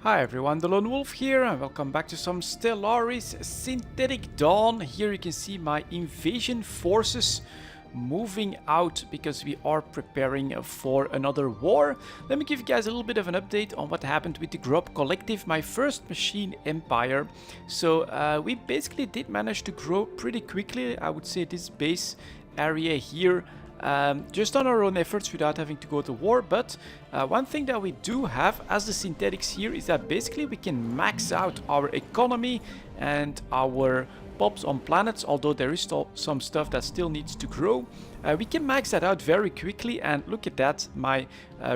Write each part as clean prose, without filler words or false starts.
Hi everyone, delonewolf here and welcome back to some Stellaris Synthetic Dawn. Here you can see my invasion forces moving out because we are preparing for another war. Let me give you guys a little bit of an update on what happened with the Grub Collective, my first machine empire. So we basically did manage to grow pretty quickly. I would say this base area here just on our own efforts without having to go to war. But one thing that we do have as the synthetics here is that basically we can max out our economy and our pops on planets, although there is still some stuff that still needs to grow. We can max that out very quickly, and look at that, my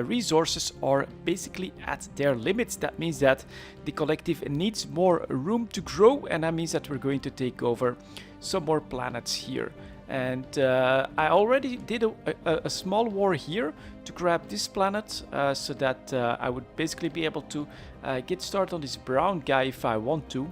resources are basically at their limits. That means that the collective needs more room to grow, and that means that we're going to take over some more planets here. And I already did a small war here to grab this planet so that I would basically be able to get started on this brown guy if I want to.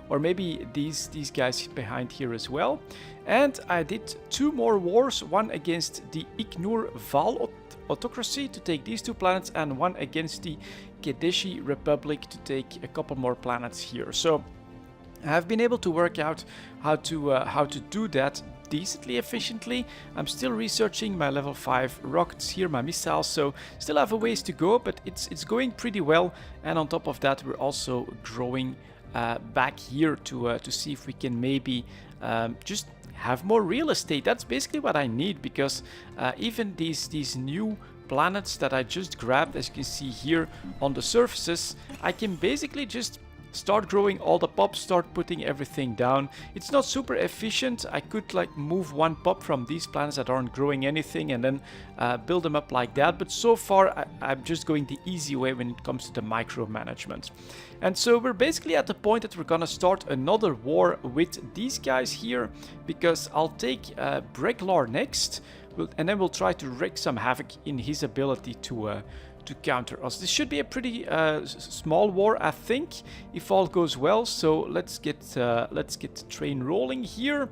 Or maybe these guys behind here as well. And I did two more wars, one against the Ignore Val autocracy to take these two planets, and one against the Kedeshi Republic to take a couple more planets here. So I've been able to work out how to do that decently efficiently. I'm still researching my level 5 rockets here, my missiles, so still have a ways to go, but it's going pretty well. And on top of that, we're also growing back here to see if we can maybe just have more real estate. That's basically what I need, because even these new planets that I just grabbed, as you can see here on the surfaces, I can basically just start growing all the pops, start putting everything down. It's not super efficient. I could like move one pop from these planets that aren't growing anything and then build them up like that. But so far I'm just going the easy way when it comes to the micromanagement. And so we're basically at the point that we're gonna start another war with these guys here, because I'll take Breglar next, and then we'll try to wreak some havoc in his ability to counter us. This should be a pretty small war, I think, if all goes well. So let's get the train rolling here.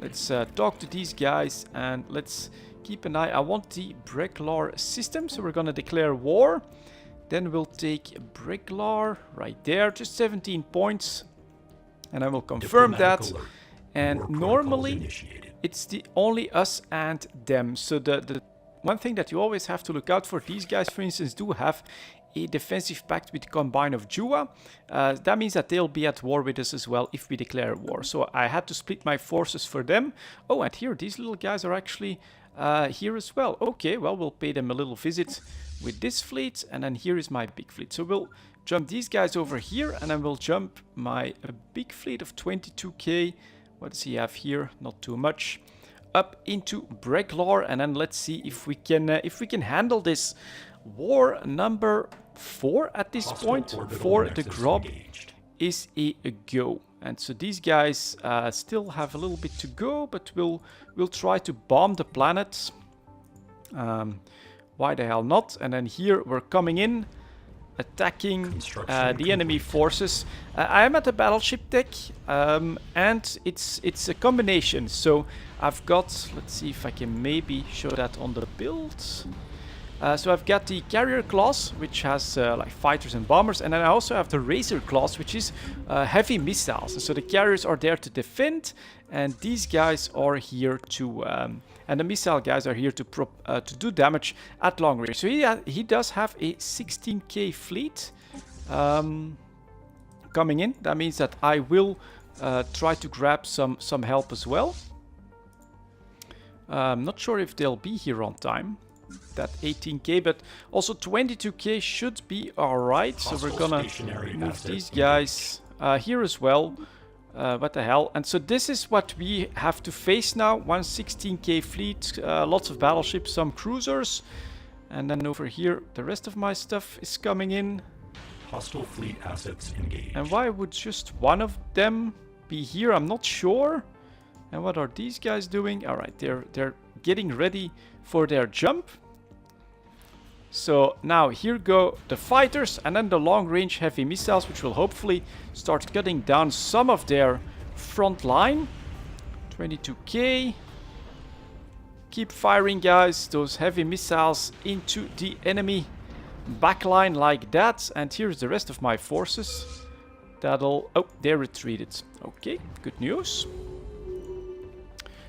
Let's talk to these guys and let's keep an eye. I want the Breglar system, so we're gonna declare war. Then we'll take Breglar right there, just 17 points, and I will confirm that. And normally it's the only us and them. So the one thing that you always have to look out for, these guys, for instance, do have a defensive pact with the Combine of Jua. That means that they'll be at war with us as well if we declare war. So I had to split my forces for them. Oh, and here, these little guys are actually here as well. Okay, well, we'll pay them a little visit with this fleet. And then here is my big fleet. So we'll jump these guys over here, and then we'll jump my big fleet of 22k. What does he have here? Not too much. Up into Breglar, and then let's see if we can handle this. War number 4 at this point for the Grub is a go. And so these guys still have a little bit to go, but we'll try to bomb the planet. Why the hell not? And then here we're coming in, attacking the enemy forces. I am at the battleship deck, and it's a combination. So I've got, let's see if I can maybe show that on the build. So I've got the carrier class, which has like fighters and bombers, and then I also have the Razor class, which is heavy missiles. So the carriers are there to defend, and these guys are here to and the missile guys are here to do damage at long range. So he does have a 16k fleet coming in. That means that I will try to grab some help as well. I'm not sure if they'll be here on time. That 18k, but also 22k should be alright. So we're gonna move these guys here as well. What the hell? And so this is what we have to face now. 116k fleet, lots of battleships, some cruisers, and then over here the rest of my stuff is coming in. Hostile fleet assets engaged. And why would just one of them be here? I'm not sure. And what are these guys doing? All right, they're getting ready for their jump. So now here go the fighters, and then the long-range heavy missiles, which will hopefully start cutting down some of their front line. 22k. Keep firing, guys, those heavy missiles into the enemy backline like that. And here's the rest of my forces. That'll... Oh, they retreated. Okay, good news.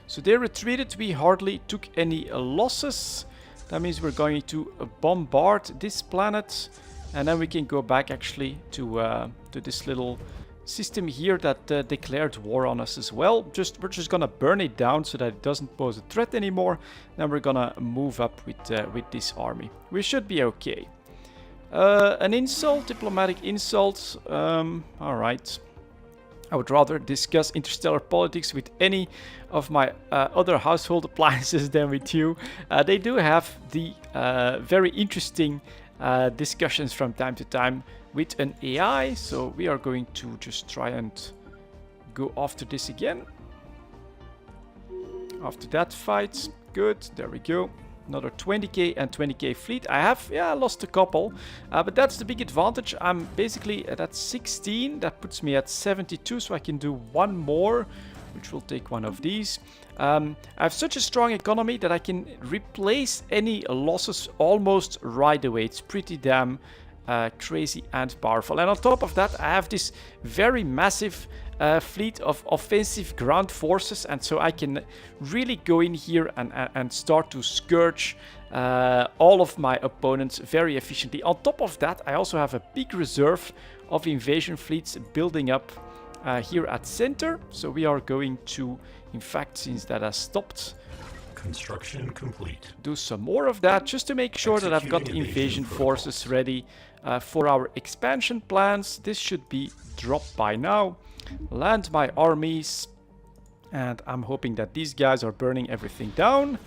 So they retreated. We hardly took any losses. That means we're going to bombard this planet. And then we can go back actually to this little system here that declared war on us as well. We're just gonna burn it down so that it doesn't pose a threat anymore. Then we're gonna move up with this army. We should be okay. An insult, diplomatic insult. All right. I would rather discuss interstellar politics with any of my other household appliances than with you. They do have the very interesting discussions from time to time with an AI, so we are going to just try and go after this again. After that fight, good, there we go. Another 20k and 20k fleet. I have, yeah, lost a couple, but that's the big advantage. I'm basically at 16, that puts me at 72, so I can do one more, which will take one of these. I have such a strong economy that I can replace any losses almost right away. It's pretty damn crazy and powerful. And on top of that, I have this very massive fleet of offensive ground forces, and so I can really go in here and start to scourge all of my opponents very efficiently. On top of that, I also have a big reserve of invasion fleets building up here at center. So we are going to, in fact, since that has stopped, Construction complete. do some more of that just to make sure that I've got the invasion forces ready for our expansion plans. This should be dropped by now. Land my armies, and I'm hoping that these guys are burning everything down.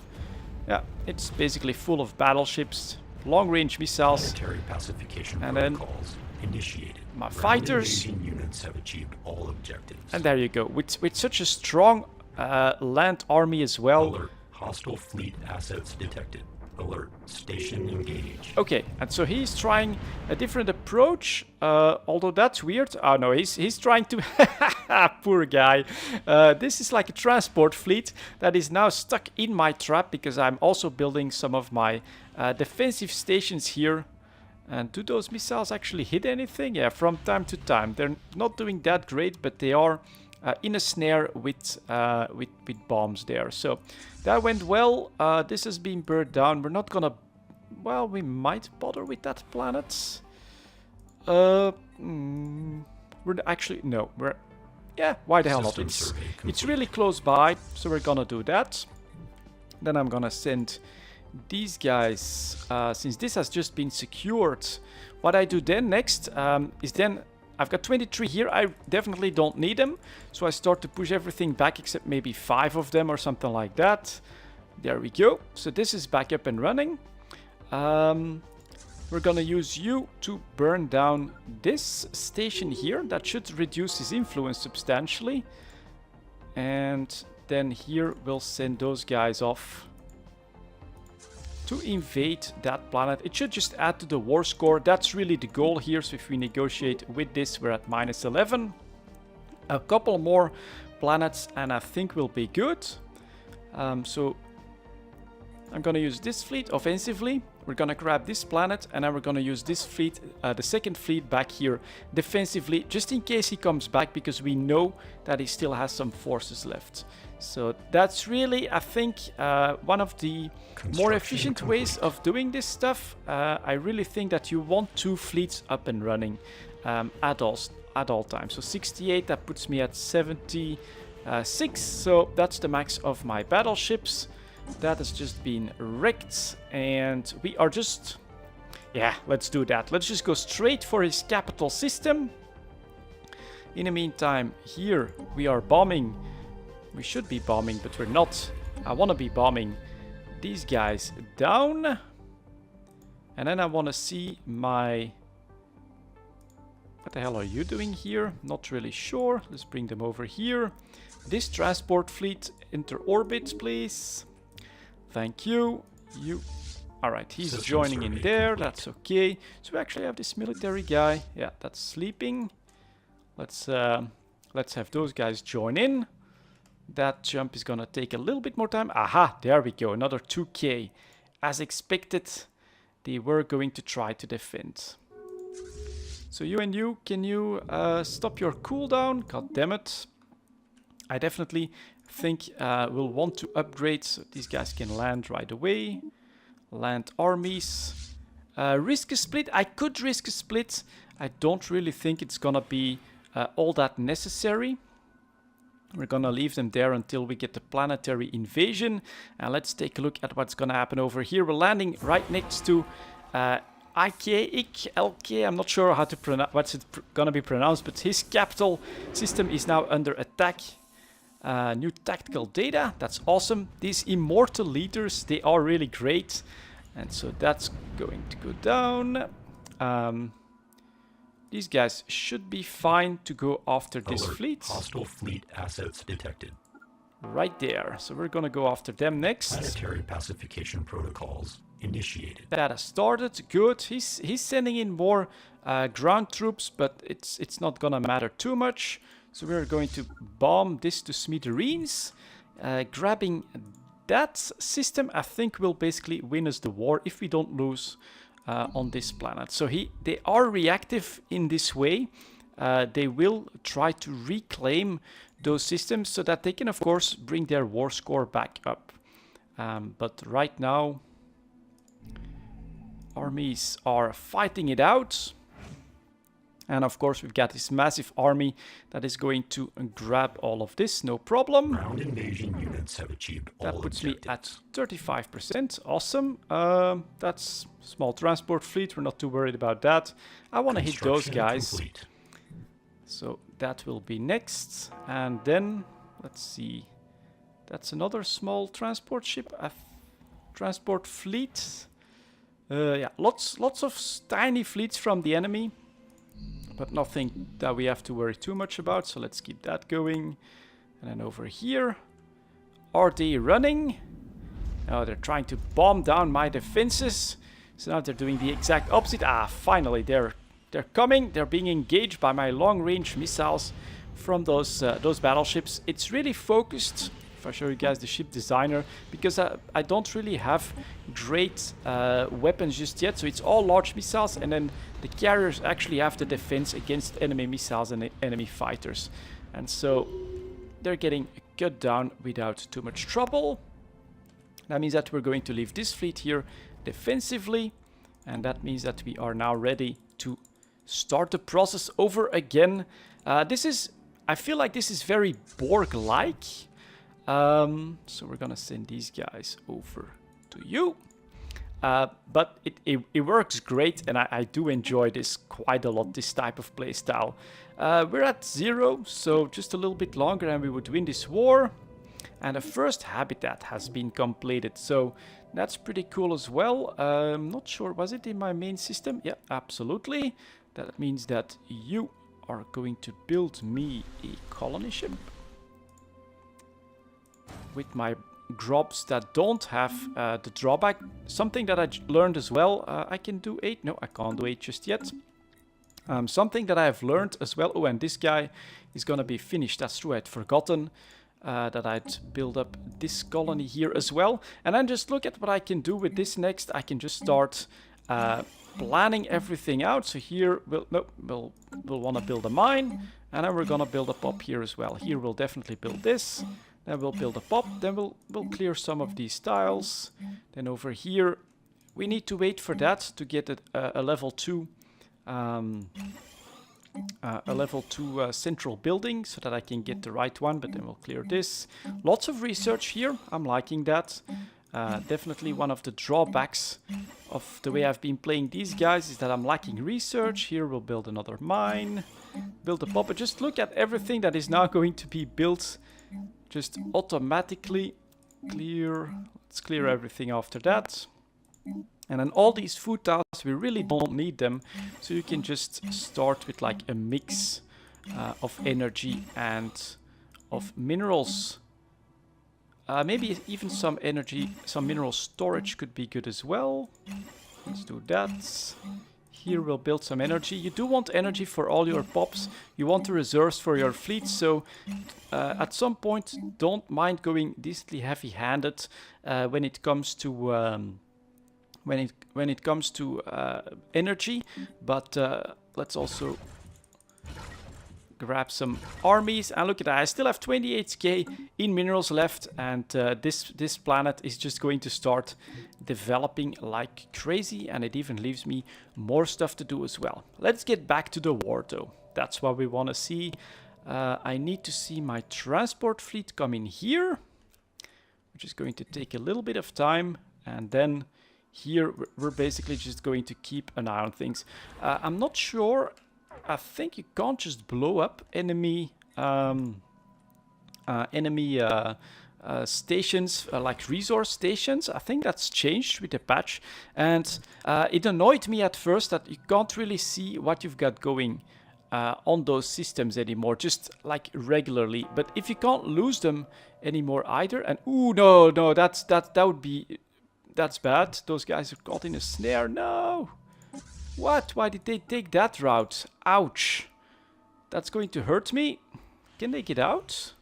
Yeah, it's basically full of battleships, long-range missiles, Planetary pacification and then protocols initiated. my Ground fighters. invasion units have achieved all objectives. And there you go. With such a strong land army as well. Alert. Hostile fleet assets detected. Alert. Station engaged. Okay, and so he's trying a different approach, although that's weird. Oh no, he's trying to... Poor guy. This is like a transport fleet that is now stuck in my trap because I'm also building some of my defensive stations here. And do those missiles actually hit anything? Yeah, from time to time. They're not doing that great, but they are in a snare with bombs there. So that went well. This has been burned down. We're not gonna... Well, we might bother with that planet. We're actually... No, we're... Yeah, why the hell not? It's really close by, so we're gonna do that. Then I'm gonna send these guys, since this has just been secured. What I do then next is then... I've got 23 here. I definitely don't need them. So I start to push everything back except maybe 5 of them or something like that. There we go. So this is back up and running. We're gonna use you to burn down this station here. That should reduce his influence substantially. And then here we'll send those guys off to invade that planet. It should just add to the war score. That's really the goal here. So if we negotiate with this, we're at -11. A couple more planets and I think we'll be good. So I'm gonna use this fleet offensively. We're gonna grab this planet and then we're gonna use this fleet, the second fleet back here defensively, just in case he comes back, because we know that he still has some forces left. So that's really, I think, one of the more efficient ways of doing this stuff. I really think that you want 2 fleets up and running at all times. So 68, that puts me at 76. So that's the max of my battleships. That has just been wrecked, and we are just... Yeah, let's do that. Let's just go straight for his capital system. In the meantime, here we are bombing. We should be bombing, but we're not. I want to be bombing these guys down. And then I want to see my... What the hell are you doing here? Not really sure. Let's bring them over here. This transport fleet, enter orbit, please. Thank you. You... Alright, he's joining in there. That's okay. So we actually have this military guy. Yeah, that's sleeping. Let's have those guys join in. That jump is gonna take a little bit more time. Aha, there we go. Another 2k. As expected. they were going to try to defend. So you and you, can you stop your cooldown? God damn it. I definitely think we'll want to upgrade so these guys can land right away. Land armies. Risk a split. I could risk a split. I don't really think it's gonna be all that necessary. We're gonna leave them there until we get the planetary invasion. And let's take a look at what's gonna happen over here. We're landing right next to LK. I'm not sure how to pronounce what's it gonna be pronounced, but his capital system is now under attack. New tactical data. That's awesome. These immortal leaders, they are really great, and so that's going to go down. These guys should be fine to go after this fleet. Hostile fleet assets detected. Right there. So we're gonna go after them next. Planetary pacification protocols initiated. That has started. Good. He's sending in more ground troops, but it's not gonna matter too much. So we're going to bomb this to smithereens. Grabbing that system, I think, will basically win us the war if we don't lose on this planet. So they are reactive in this way. They will try to reclaim those systems so that they can, of course, bring their war score back up. But right now, armies are fighting it out. And of course, we've got this massive army that is going to grab all of this, no problem. Ground invasion units have achieved all That puts me objectives. at 35%. Awesome. That's small transport fleet. We're not too worried about that. I want to hit those Construction guys. complete. So that will be next. And then, let's see. That's another small transport ship. Transport fleet. Yeah, lots of tiny fleets from the enemy. But nothing that we have to worry too much about. So let's keep that going. And then over here. Are they running? Oh, they're trying to bomb down my defenses. So now they're doing the exact opposite. Ah, finally, they're coming. They're being engaged by my long-range missiles from those battleships. It's really focused. If I show you guys the ship designer, because I don't really have great weapons just yet. So it's all large missiles, and then the carriers actually have the defense against enemy missiles and enemy fighters. And so they're getting cut down without too much trouble. That means that we're going to leave this fleet here defensively, and that means that we are now ready to start the process over again. I feel like this is very Borg-like. So we're gonna send these guys over to you. But it works great, and I do enjoy this quite a lot, this type of playstyle. We're at 0, so just a little bit longer and we would win this war. And the first habitat has been completed, so that's pretty cool as well. Not sure, was it in my main system? Yeah, absolutely. That means that you are going to build me a colony ship with my drops that don't have the drawback. Something that I learned as well. I can do 8. No, I can't do 8 just yet. Something that I have learned as well. Oh, and this guy is gonna be finished. That's true, I'd forgotten that I'd build up this colony here as well. And then just look at what I can do with this next. I can just start planning everything out. So here we'll want to build a mine, and then we're gonna build a pop here as well. Here we'll definitely build this. Then we'll build a pop. Then we'll clear some of these tiles. Then over here we need to wait for that to get a level 2. A level 2 central building so that I can get the right one, but then we'll clear this. Lots of research here. I'm liking that. Definitely one of the drawbacks of the way I've been playing these guys is that I'm lacking research. Here we'll build another mine, build a pop. But just look at everything that is now going to be built just automatically. Clear. Let's clear everything after that. And then all these food tiles, we really don't need them. So you can just start with like a mix of energy and of minerals. Maybe even some energy, some mineral storage could be good as well. Let's do that. Here we'll build some energy. You do want energy for all your pops. You want the reserves for your fleet. So at some point, don't mind going decently heavy-handed when it comes to when it comes to energy. But let's also grab some armies, and look at that, I still have 28k in minerals left, and this planet is just going to start developing like crazy, and it even leaves me more stuff to do as well. Let's get back to the war though. That's what we want to see. I need to see my transport fleet come in here, which is going to take a little bit of time, and then here we're basically just going to keep an eye on things. I'm not sure. I think you can't just blow up enemy stations, like resource stations. I think that's changed with the patch, and it annoyed me at first that you can't really see what you've got going on those systems anymore, just like regularly. But if you can't lose them anymore either, and ooh, no, that would be, that's bad. Those guys are caught in a snare. No. What? Why did they take that route? Ouch. That's going to hurt me. Can they get out?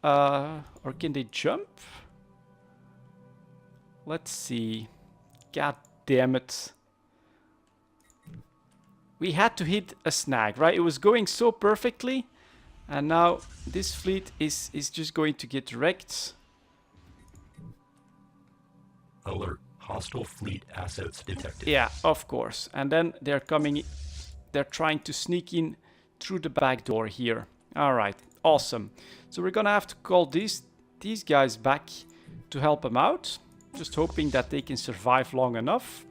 Or can they jump? Let's see. God damn it. We had to hit a snag, right? It was going so perfectly. And now this fleet is just going to get wrecked. Alert. Hostile fleet assets detected. Yeah, of course. And then they're coming, they're trying to sneak in through the back door here. All right, awesome. So we're gonna have to call these guys back to help them out. Just hoping that they can survive long enough.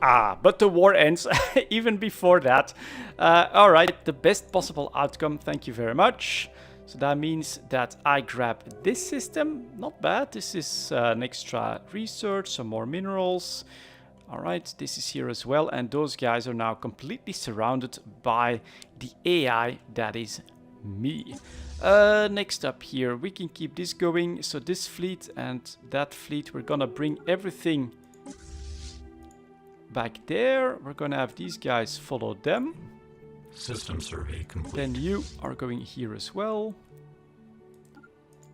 Ah, but the war ends even before that. All right, the best possible outcome. Thank you very much. So that means that I grab this system. Not bad. This is an extra research, some more minerals. All right, this is here as well. And those guys are now completely surrounded by the AI that is me. Next up here, we can keep this going. So this fleet and that fleet, we're gonna bring everything back there. We're gonna have these guys follow them. System survey complete. Then you are going here as well.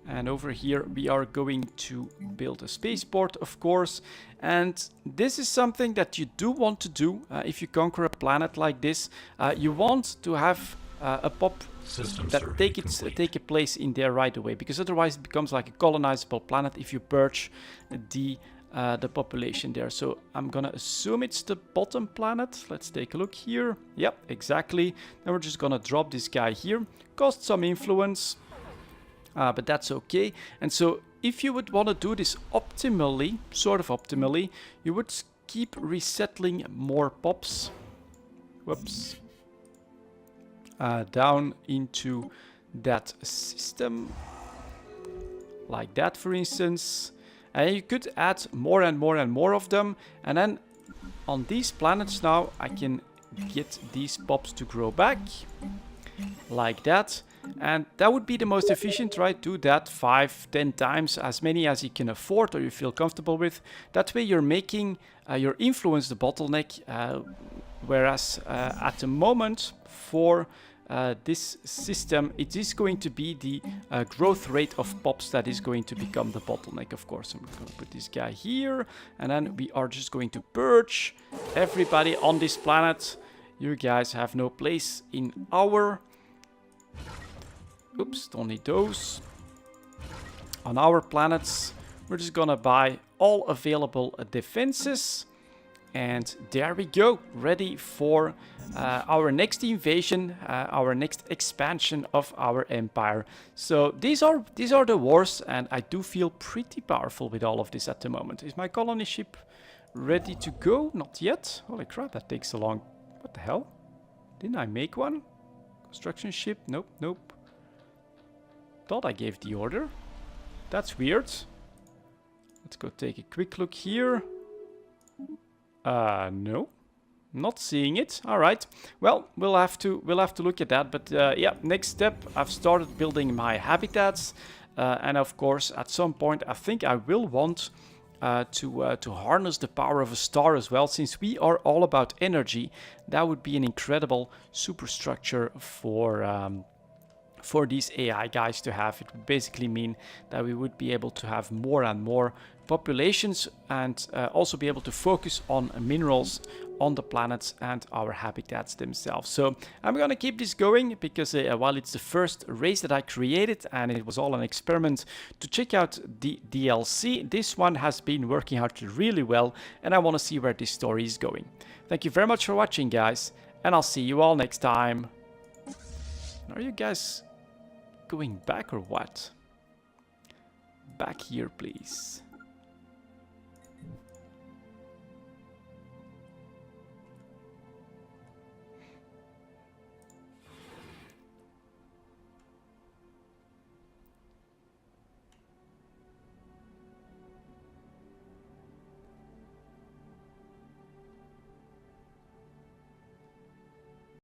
And over here we are going to build a spaceport, of course. And this is something that you do want to do if you conquer a planet like this. You want to have a pop that take a place in there right away, because otherwise it becomes like a colonizable planet if you purge the population there. So I'm gonna assume it's the bottom planet. Let's take a look here. Yep, exactly. Then we're just gonna drop this guy here. Cost some influence, but that's okay. And so if you would want to do this optimally, sort of optimally, you would keep resettling more pops. Whoops. Down into that system. Like that, for instance. And you could add more and more and more of them. And then on these planets now, I can get these pops to grow back. Like that. And that would be the most efficient, right? Do that 5-10 times, as many as you can afford or you feel comfortable with. That way you're making your influence the bottleneck. Whereas at the moment for this system, it is going to be the growth rate of pops that is going to become the bottleneck, of course. I'm going to put this guy here, and then we are just going to purge everybody on this planet. You guys have no place in our... Oops, don't need those. On our planets, we're just gonna buy all available defenses. And there we go, ready for our next invasion, our next expansion of our empire. So these are the wars, and I do feel pretty powerful with all of this at the moment. Is my colony ship ready to go? Not yet. Holy crap, that takes so long. What the hell? Didn't I make one? Construction ship? Nope, nope. Thought I gave the order. That's weird. Let's go take a quick look here. No, not seeing it. All right. Well, we'll have to look at that. But yeah, next step, I've started building my habitats, and of course, at some point, I think I will want to harness the power of a star as well. Since we are all about energy, that would be an incredible superstructure for these AI guys to have. It would basically mean that we would be able to have more and more populations and also be able to focus on minerals on the planets and our habitats themselves. So I'm gonna keep this going because while it's the first race that I created and it was all an experiment to check out the DLC, this one has been working out really well and I want to see where this story is going. Thank you very much for watching, guys, and I'll see you all next time. Are you guys going back or what? Back here, please.